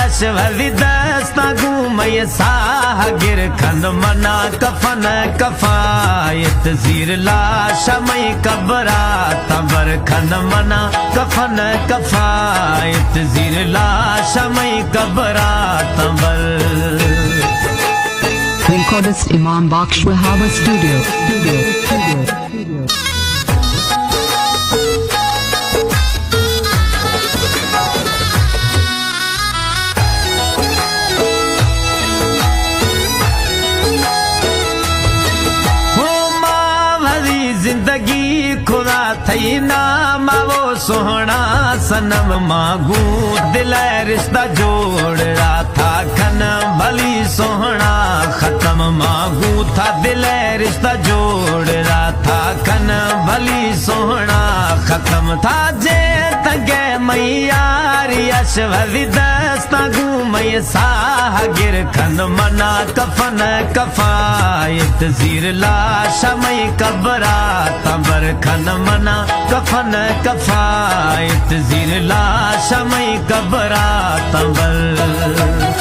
अशवली दस्ता घूमय साह गिर खन मना कफन कफायत जीर लाशमय कबरा तबर खन मना कफन कफायत जीर लाशमय कबरा तबर। Recordist Imam Baksh Wahaba Studio. जिंदगी खुदा थई नाम वो सोहना सनम मांगू दिल रिश्ता जोड़ रहा था खन भली सोहना खत्म मांगू था दिल रिश्ता जोड़ रहा था खन भली सोहना खत्म था जे तंगे मैयारी अशवली दस्ता घूमय साह गिर खन मना कफन कफायत जीर लाशमय कबरा तबर खन मना कफन कफायत जीर लाशमय कबरा तबर।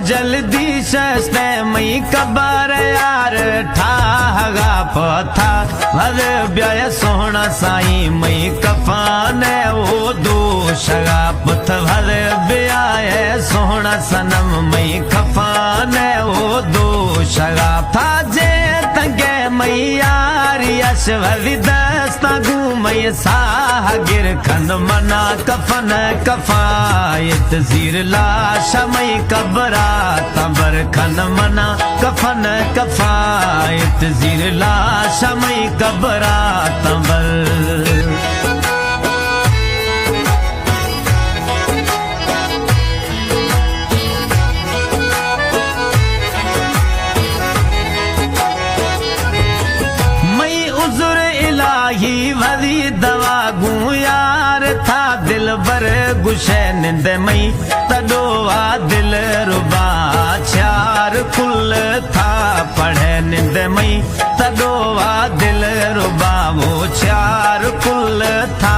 जल्दी सस्ते मई कबर यार ठागा पथा भर ब्याय सोहना साई मई कफान वो दो शगा पुथ भर ब्याय सोहना सनम मई कफान वो दो शगा था जे तंगे मई यारी अशवली दस्ता घूमय साह गिर खन मना कफन कफायत जीर लाशमय कबरा तबर खन मना कफन कफायत जीर लाशमय कबरा तबर। भरी दवा गूं यार था दिल बर गुशे निंद मई तडोवा दिल रुबा चार कुल था पढ़े निंद मई तडोवा दिल रुबा वो चार कुल था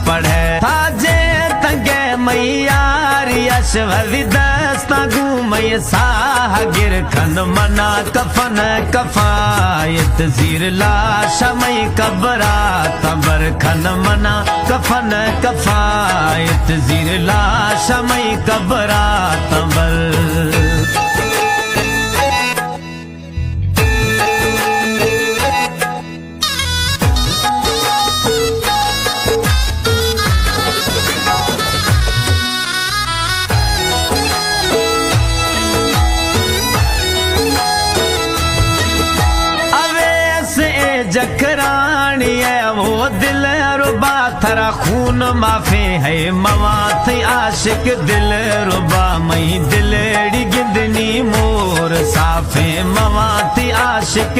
पढ़े था जे तंगे मई यारी अशवली दस्ता घूमय साह गिर खन मना कफन कफायत जीर लाशमय कबरा तबर खन मना कफन कफायत जीर लाशमय कबरा तबर। जखरानी है वो दिल रुबा थरा खून माफे है मवा थी आशिक दिल रुबा मई दिलड़ी गिंदनी मोर साफे मवा थी आशिक